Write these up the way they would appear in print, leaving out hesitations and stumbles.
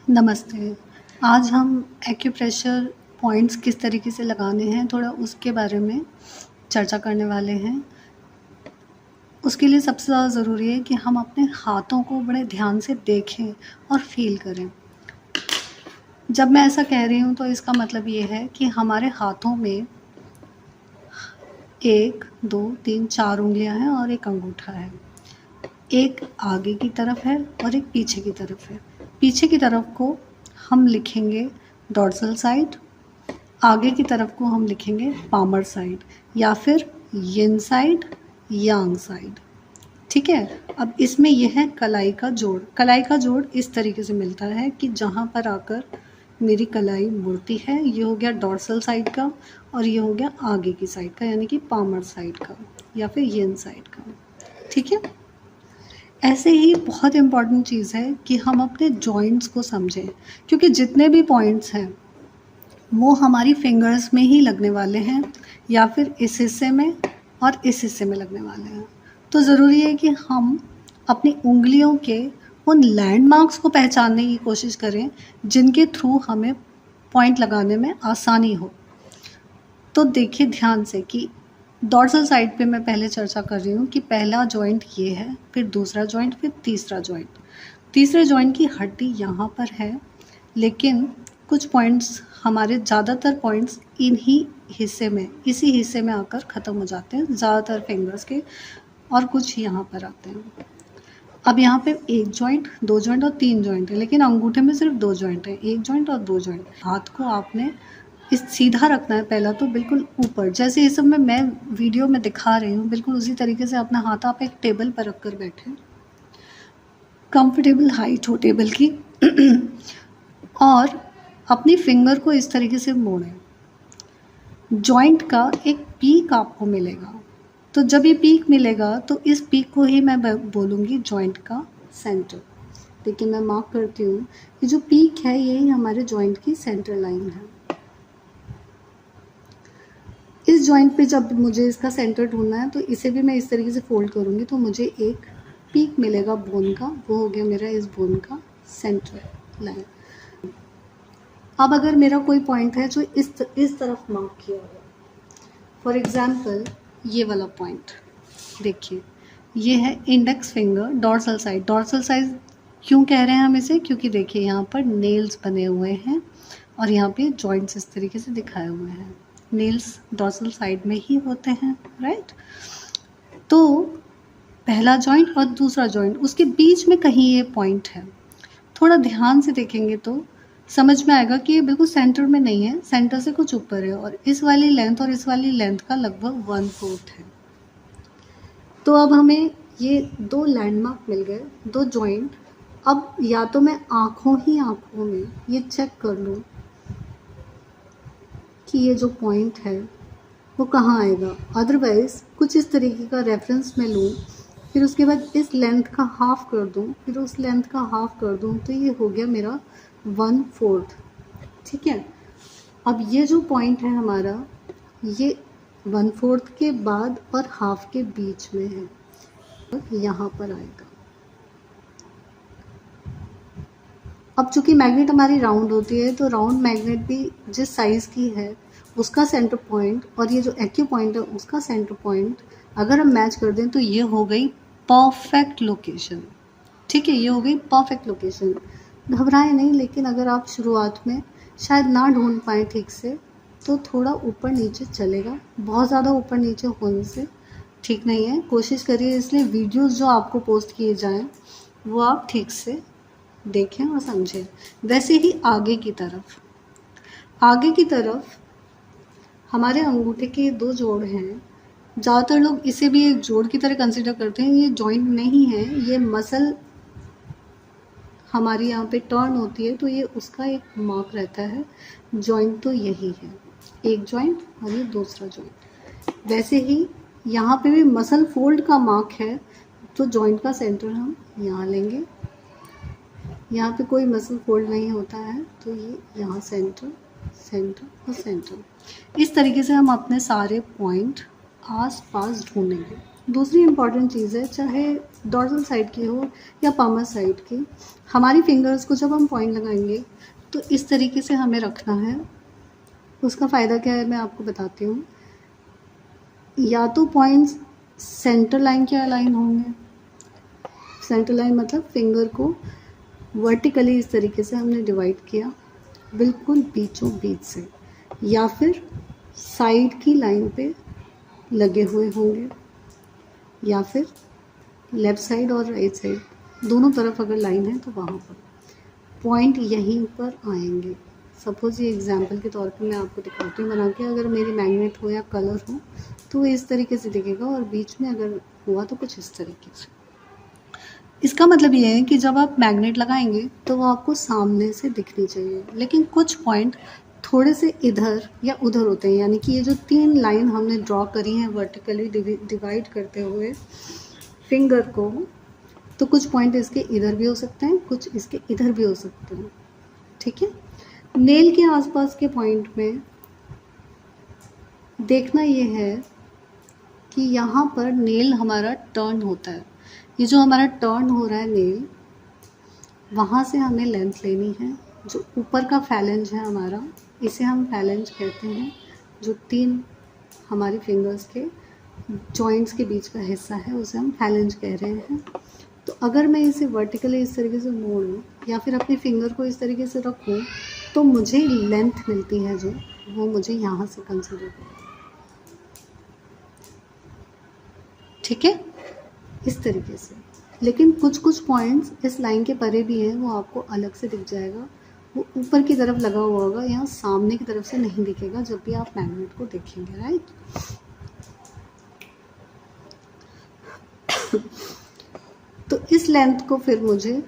नमस्ते। आज हम एक्यूप्रेशर पॉइंट्स किस तरीके से लगाने हैं थोड़ा उसके बारे में चर्चा करने वाले हैं। उसके लिए सबसे ज़्यादा ज़रूरी है कि हम अपने हाथों को बड़े ध्यान से देखें और फ़ील करें। जब मैं ऐसा कह रही हूँ तो इसका मतलब ये है कि हमारे हाथों में 1, 2, 3, 4 उँगलियाँ हैं और एक अंगूठा है। एक आगे की तरफ है और एक पीछे की तरफ है। पीछे की तरफ को हम लिखेंगे डॉर्सल साइड, आगे की तरफ को हम लिखेंगे पामर साइड या फिर यिन साइड, यांग साइड। ठीक है। अब इसमें यह है कलाई का जोड़। कलाई का जोड़ इस तरीके से मिलता है कि जहाँ पर आकर मेरी कलाई मुड़ती है, ये हो गया डॉर्सल साइड का और ये हो गया आगे की साइड का, यानी कि पामर साइड का या फिर यिन साइड का। ठीक है। ऐसे ही बहुत इम्पॉर्टेंट चीज़ है कि हम अपने जॉइंट्स को समझें, क्योंकि जितने भी पॉइंट्स हैं वो हमारी फिंगर्स में ही लगने वाले हैं या फिर इस हिस्से में और इस हिस्से में लगने वाले हैं। तो ज़रूरी है कि हम अपनी उंगलियों के उन लैंडमार्क्स को पहचानने की कोशिश करें जिनके थ्रू हमें पॉइंट लगाने में आसानी हो। तो देखिए ध्यान से कि डॉर्सल साइड पे मैं पहले चर्चा कर रही हूँ कि पहला जॉइंट ये है, फिर दूसरा जॉइंट, फिर तीसरा जॉइंट। तीसरे जॉइंट की हड्डी यहाँ पर है, लेकिन कुछ पॉइंट्स हमारे ज़्यादातर पॉइंट्स इन्हीं हिस्से में, इसी हिस्से में आकर ख़त्म हो जाते हैं ज़्यादातर फिंगर्स के, और कुछ यहाँ पर आते हैं। अब यहाँ पे 1 जॉइंट, 2 जॉइंट और 3 जॉइंट है, लेकिन अंगूठे में सिर्फ 2 जॉइंट है, 1 जॉइंट और 2 जॉइंट। हाथ को आपने इस सीधा रखना है पहला तो, बिल्कुल ऊपर, जैसे ये सब मैं वीडियो में दिखा रही हूँ बिल्कुल उसी तरीके से अपना हाथ आप एक टेबल पर रख कर बैठें, कंफर्टेबल हाइट हो टेबल की और अपनी फिंगर को इस तरीके से मोड़ें। जॉइंट का एक पीक आपको मिलेगा, तो जब ये पीक मिलेगा तो इस पीक को ही मैं बोलूँगी जॉइंट का सेंटर। लेकिन मैं मार्क करती हूँ कि जो पीक है यही हमारे जॉइंट की सेंटर लाइन है। इस जॉइंट पे जब मुझे इसका सेंटर ढूंढना है तो इसे भी मैं इस तरीके से फोल्ड करूँगी तो मुझे एक पीक मिलेगा बोन का, वो हो गया मेरा इस बोन का सेंटर लाइन। अब अगर मेरा कोई पॉइंट है जो इस तरफ मार्क किया हुआ, फॉर एग्जांपल ये वाला पॉइंट देखिए, ये है index finger dorsal side. Dorsal side क्यों कह रहे हैं हम इसे, क्योंकि देखिए यहाँ पर नेल्स बने हुए हैं और यहाँ पे जॉइंट्स इस तरीके से दिखाए हुए हैं। नेल्स डॉर्सल साइड में ही होते हैं, राइट। तो पहला जॉइंट और दूसरा जॉइंट, उसके बीच में कहीं ये पॉइंट है। थोड़ा ध्यान से देखेंगे तो समझ में आएगा कि ये बिल्कुल सेंटर में नहीं है, सेंटर से कुछ ऊपर है और इस वाली लेंथ और इस वाली लेंथ का लगभग 1/4 है। तो अब हमें ये 2 लैंडमार्क मिल गए, 2 जॉइंट। अब या तो मैं आँखों में ये चेक कर लूँ कि ये जो पॉइंट है वो कहाँ आएगा, अदरवाइज़ कुछ इस तरीके का रेफरेंस मैं लूँ, फिर उसके बाद इस लेंथ का हाफ कर दूँ, फिर उस लेंथ का हाफ कर दूँ, तो ये हो गया मेरा 1/4। ठीक है। अब ये जो पॉइंट है हमारा, ये 1/4 के बाद और हाफ के बीच में है, यहाँ पर आएगा। अब चूंकि मैग्नेट हमारी राउंड होती है, तो राउंड मैग्नेट भी जिस साइज़ की है उसका सेंटर पॉइंट और ये जो एक्यू पॉइंट है उसका सेंटर पॉइंट अगर हम मैच कर दें तो ये हो गई परफेक्ट लोकेशन। ठीक है, ये हो गई परफेक्ट लोकेशन। घबराएं नहीं, लेकिन अगर आप शुरुआत में शायद ना ढूंढ पाए ठीक से तो थोड़ा ऊपर नीचे चलेगा, बहुत ज़्यादा ऊपर नीचे होने से ठीक नहीं है। कोशिश करिए, इसलिए वीडियोस जो आपको पोस्ट किए जाएं वो आप ठीक से देखें और समझें। वैसे ही आगे की तरफ हमारे अंगूठे के 2 जोड़ हैं। ज़्यादातर लोग इसे भी एक जोड़ की तरह कंसिडर करते हैं, ये जॉइंट नहीं है, ये मसल हमारी यहाँ पे टर्न होती है तो ये उसका एक मार्क रहता है। जॉइंट तो यही है, एक जॉइंट और ये दूसरा जॉइंट। वैसे ही यहाँ पे भी मसल फोल्ड का मार्क है, तो जॉइंट का सेंटर हम यहाँ लेंगे। यहाँ पे कोई मसल फोल्ड नहीं होता है, तो ये यहाँ सेंटर और सेंटर। इस तरीके से हम अपने सारे पॉइंट आस पास ढूंढेंगे। दूसरी इम्पॉर्टेंट चीज़ है, चाहे डॉर्सल साइड की हो या पामर साइड की, हमारी फिंगर्स को जब हम पॉइंट लगाएंगे तो इस तरीके से हमें रखना है। उसका फ़ायदा क्या है मैं आपको बताती हूँ। या तो पॉइंट्स सेंटर लाइन के अलाइन होंगे, सेंटर लाइन मतलब फिंगर को वर्टिकली इस तरीके से हमने डिवाइड किया बिल्कुल बीचों बीच से, या फिर साइड की लाइन पे लगे हुए होंगे, या फिर लेफ़्ट साइड और राइट साइड दोनों तरफ अगर लाइन है तो वहाँ पर पॉइंट यहीं पर आएंगे। सपोज़ ये एग्जांपल के तौर पे मैं आपको दिखाती हूँ बना के, अगर मेरी मैग्नेट हो या कलर हो तो इस तरीके से दिखेगा, और बीच में अगर हुआ तो कुछ इस तरीके से। इसका मतलब ये है कि जब आप मैग्नेट लगाएंगे तो वो आपको सामने से दिखनी चाहिए, लेकिन कुछ पॉइंट थोड़े से इधर या उधर होते हैं, यानी कि ये जो 3 लाइन हमने ड्रॉ करी हैं वर्टिकली डिवाइड करते हुए फिंगर को, तो कुछ पॉइंट इसके इधर भी हो सकते हैं, कुछ इसके इधर भी हो सकते हैं, ठीक है। नेल के आसपास के पॉइंट में देखना ये है कि यहाँ पर नेल हमारा टर्न होता है, ये जो हमारा टर्न हो रहा है नेल, वहाँ से हमें लेंथ लेनी है। जो ऊपर का फैलेंज है हमारा, इसे हम फैलेंज कहते हैं, जो 3 हमारी फिंगर्स के जॉइंट्स के बीच का हिस्सा है उसे हम फैलेंज कह रहे हैं। तो अगर मैं इसे वर्टिकली इस तरीके से मोड़ूँ या फिर अपनी फिंगर को इस तरीके से रखूँ तो मुझे लेंथ मिलती है, जो वो मुझे यहाँ से कंसीडर करें, ठीक है, इस तरीके से। लेकिन कुछ कुछ पॉइंट्स इस लाइन के परे भी हैं, वो आपको अलग से दिख जाएगा, वो ऊपर की तरफ लगा हुआ होगा, यहाँ सामने की तरफ से नहीं दिखेगा जब भी आप मैग्नेट को देखेंगे, राइट। तो इस लेंथ को फिर मुझे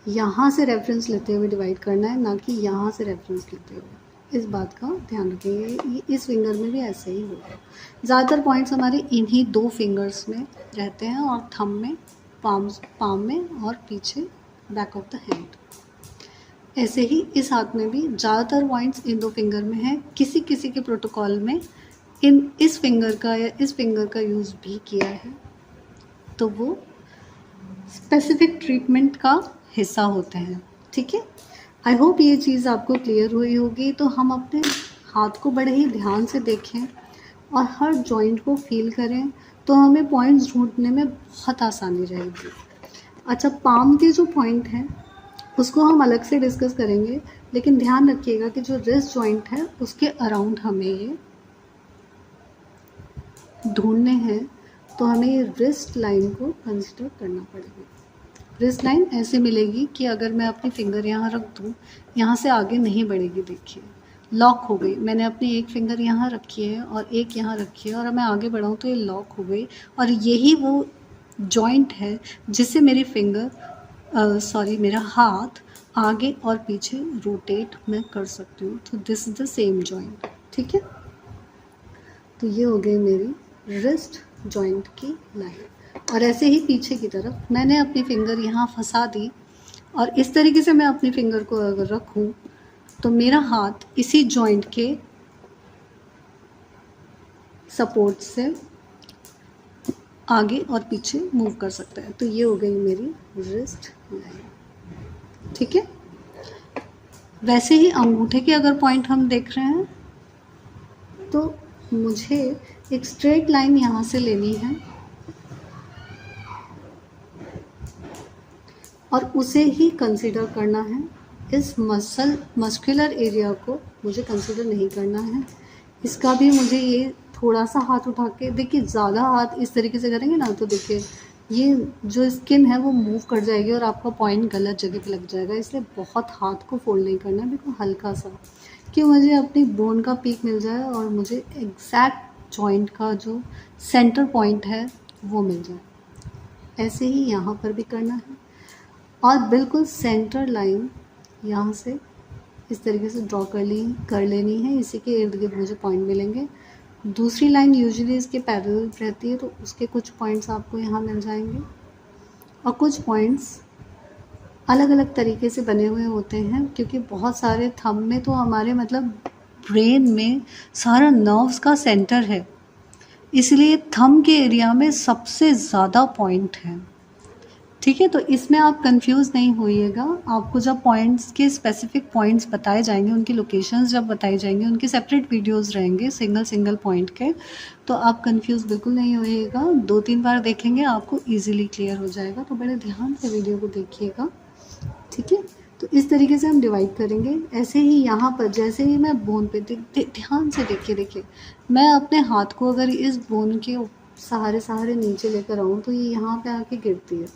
यहाँ से रेफरेंस लेते हुए डिवाइड करना है, ना कि यहाँ से रेफरेंस लेते हुए। इस बात का ध्यान रखिए, इस फिंगर में भी ऐसे ही होगा। ज़्यादातर पॉइंट्स हमारे इन्हीं 2 फिंगर्स में रहते हैं, और थंब में, पाम में, और पीछे बैक ऑफ द हैंड। ऐसे ही इस हाथ में भी ज़्यादातर पॉइंट्स इन 2 फिंगर में हैं। किसी किसी के प्रोटोकॉल में इस फिंगर का या इस फिंगर का यूज़ भी किया है, तो वो स्पेसिफिक ट्रीटमेंट का हिस्सा होते हैं, ठीक है। आई होप ये चीज़ आपको क्लियर हुई होगी। तो हम अपने हाथ को बड़े ही ध्यान से देखें और हर जॉइंट को फील करें, तो हमें पॉइंट्स ढूंढने में बहुत आसानी रहेगी। अच्छा, पाम के जो पॉइंट हैं उसको हम अलग से डिस्कस करेंगे, लेकिन ध्यान रखिएगा कि जो रिस्ट जॉइंट है उसके अराउंड हमें ये ढूंढने हैं, तो हमें ये रिस्ट लाइन को कंसिडर करना पड़ेगा। रिस्ट लाइन ऐसे मिलेगी कि अगर मैं अपनी फिंगर यहाँ रख दूँ, यहाँ से आगे नहीं बढ़ेगी, देखिए लॉक हो गई। मैंने अपनी एक फिंगर यहाँ रखी है और एक यहाँ रखी है, और मैं आगे बढ़ाऊँ तो ये लॉक हो गई, और यही वो जॉइंट है जिससे मेरी मेरा हाथ आगे और पीछे रोटेट मैं कर सकती हूँ। तो this is the same joint, ठीक है। तो ये हो गई मेरी रिस्ट जॉइंट की लाइन। और ऐसे ही पीछे की तरफ मैंने अपनी फिंगर यहाँ फंसा दी, और इस तरीके से मैं अपनी फिंगर को अगर रखूँ तो मेरा हाथ इसी जॉइंट के सपोर्ट से आगे और पीछे मूव कर सकता है। तो ये हो गई मेरी रिस्ट लाइन, ठीक है। वैसे ही अंगूठे के अगर पॉइंट हम देख रहे हैं तो मुझे एक स्ट्रेट लाइन यहाँ से लेनी है और उसे ही कंसीडर करना है। इस मस्कुलर एरिया को मुझे कंसीडर नहीं करना है। इसका भी मुझे ये थोड़ा सा हाथ उठा के, देखिए ज़्यादा हाथ इस तरीके से करेंगे ना तो देखिए ये जो स्किन है वो मूव कर जाएगी और आपका पॉइंट गलत जगह पे लग जाएगा। इसलिए बहुत हाथ को फोल्ड नहीं करना है, बिल्कुल हल्का सा, कि मुझे अपनी बोन का पीक मिल जाए और मुझे एग्जैक्ट जॉइंट का जो सेंटर पॉइंट है वो मिल जाए। ऐसे ही यहाँ पर भी करना है, और बिल्कुल सेंटर लाइन यहाँ से इस तरीके से ड्रॉ कर लेनी है। इसी के इर्द गिर्द मुझे पॉइंट मिलेंगे। दूसरी लाइन यूजुअली इसके पैरेलल रहती है, तो उसके कुछ पॉइंट्स आपको यहाँ मिल जाएंगे, और कुछ पॉइंट्स अलग अलग तरीके से बने हुए होते हैं, क्योंकि बहुत सारे थंब में तो हमारे मतलब ब्रेन में सारा नर्व्स का सेंटर है। इसलिए थंब के एरिया में सबसे ज़्यादा पॉइंट है। ठीक है, तो इसमें आप कंफ्यूज नहीं होइएगा। आपको जब पॉइंट्स के स्पेसिफिक पॉइंट्स बताए जाएंगे, उनकी लोकेशंस जब बताई जाएंगी, उनके सेपरेट वीडियोस रहेंगे सिंगल सिंगल पॉइंट के, तो आप कंफ्यूज बिल्कुल नहीं होइएगा। 2-3 बार देखेंगे आपको इजीली क्लियर हो जाएगा। तो बड़े ध्यान से वीडियो को देखिएगा। ठीक है, तो इस तरीके से हम डिवाइड करेंगे। ऐसे ही यहाँ पर जैसे ही मैं बोन पे ध्यान से देखिए, मैं अपने हाथ को अगर इस बोन के सहारे सहारे नीचे लेकर आऊँ तो ये यहाँ पे आके गिरती है।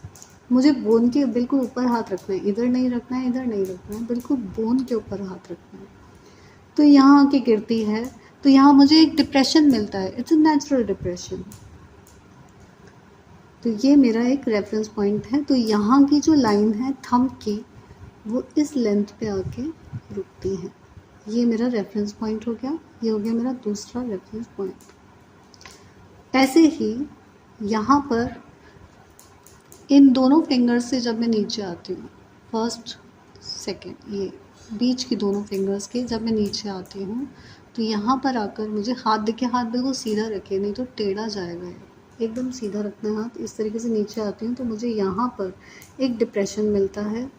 मुझे बोन के बिल्कुल ऊपर हाथ रखना है, इधर नहीं रखना है, इधर नहीं रखना है, बिल्कुल बोन के ऊपर हाथ रखना है। तो यहाँ आके गिरती है, तो यहाँ मुझे एक डिप्रेशन मिलता है। It's a natural depression. तो ये मेरा एक रेफरेंस पॉइंट है। तो यहाँ की जो लाइन है थंब की, वो इस लेंथ पे आके रुकती है। ये मेरा रेफरेंस पॉइंट हो गया। ये हो गया मेरा दूसरा रेफरेंस पॉइंट। ऐसे ही यहाँ पर इन दोनों फिंगर्स से जब मैं नीचे आती हूँ, फर्स्ट सेकंड, ये बीच की दोनों फिंगर्स के जब मैं नीचे आती हूँ, तो यहाँ पर आकर मुझे हाथ देखिए, हाथ बिल्कुल सीधा रखिए, नहीं तो टेढ़ा जाएगा। एकदम सीधा रखना है हाथ। इस तरीके से नीचे आती हूँ तो मुझे यहाँ पर एक डिप्रेशन मिलता है।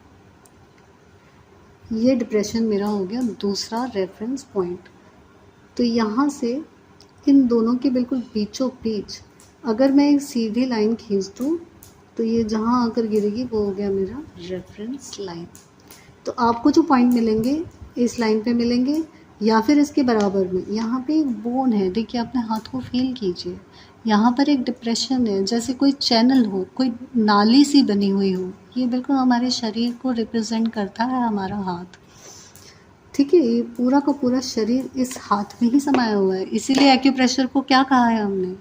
ये डिप्रेशन मेरा हो गया दूसरा रेफरेंस पॉइंट। तो यहाँ से इन दोनों के बिल्कुल बीचों बीच अगर मैं एक सीधी लाइन खींच दूँ तो ये जहाँ आकर गिरेगी वो हो गया मेरा रेफरेंस लाइन। तो आपको जो पॉइंट मिलेंगे इस लाइन पे मिलेंगे या फिर इसके बराबर में। यहाँ पे एक बोन है, देखिए अपने हाथ को फील कीजिए। यहाँ पर एक डिप्रेशन है, जैसे कोई चैनल हो, कोई नाली सी बनी हुई हो। ये बिल्कुल हमारे शरीर को रिप्रेजेंट करता है हमारा हाथ। ठीक है, ये पूरा का पूरा शरीर इस हाथ में ही समाया हुआ है। इसीलिए एक्यूप्रेशर को क्या कहा है हमने?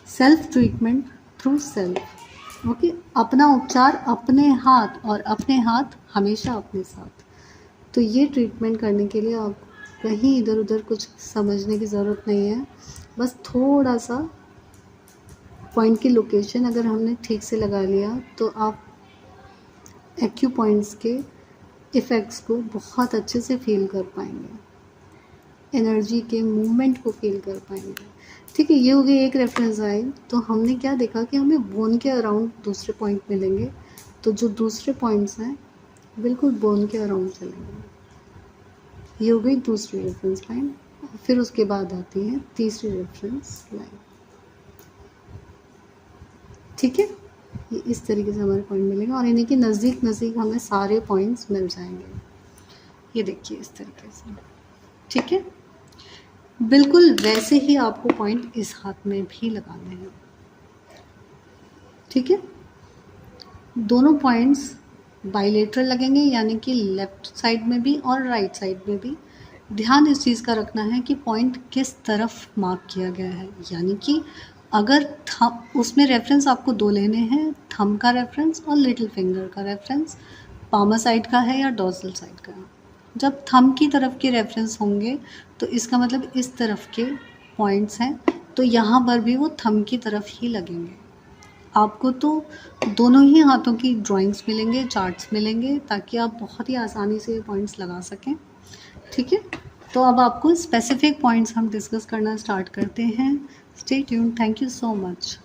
Self treatment through self. Okay, अपना उपचार अपने हाथ, और अपने हाथ हमेशा अपने साथ। तो ये ट्रीटमेंट करने के लिए आप कहीं इधर उधर कुछ समझने की ज़रूरत नहीं है। बस थोड़ा सा पॉइंट की लोकेशन अगर हमने ठीक से लगा लिया तो आप एक्यू पॉइंट्स के इफ़ेक्ट्स को बहुत अच्छे से फील कर पाएंगे, एनर्जी के मूवमेंट को फील कर पाएंगे। ठीक है, ये हो गई एक रेफरेंस लाइन। तो हमने क्या देखा कि हमें बोन के अराउंड दूसरे पॉइंट मिलेंगे। तो जो दूसरे पॉइंट्स हैं बिल्कुल बोन के अराउंड चलेंगे। ये हो गई दूसरी रेफरेंस लाइन। फिर उसके बाद आती है तीसरी रेफरेंस लाइन। ठीक है, ये इस तरीके से हमारे पॉइंट मिलेंगे और इन्हीं के नज़दीक नज़दीक हमें सारे पॉइंट्स मिल जाएंगे। ये देखिए इस तरीके से। ठीक है, बिल्कुल वैसे ही आपको पॉइंट इस हाथ में भी लगाने हैं। ठीक है, दोनों पॉइंट्स बाइलेटरल लगेंगे, यानी कि लेफ्ट साइड में भी और राइट साइड में भी। ध्यान इस चीज़ का रखना है कि पॉइंट किस तरफ मार्क किया गया है। यानी कि अगर उसमें रेफरेंस आपको 2 लेने हैं, थंब का रेफरेंस और लिटिल फिंगर का रेफरेंस, पामर साइड का है या डॉर्सल साइड का। जब थंब की तरफ के रेफरेंस होंगे तो इसका मतलब इस तरफ के पॉइंट्स हैं, तो यहाँ पर भी वो थंब की तरफ ही लगेंगे। आपको तो दोनों ही हाथों की ड्राइंग्स मिलेंगे, चार्ट्स मिलेंगे, ताकि आप बहुत ही आसानी से ये पॉइंट्स लगा सकें। ठीक है, तो अब आपको स्पेसिफिक पॉइंट्स हम डिस्कस करना स्टार्ट करते हैं। Stay tuned. Thank you so much.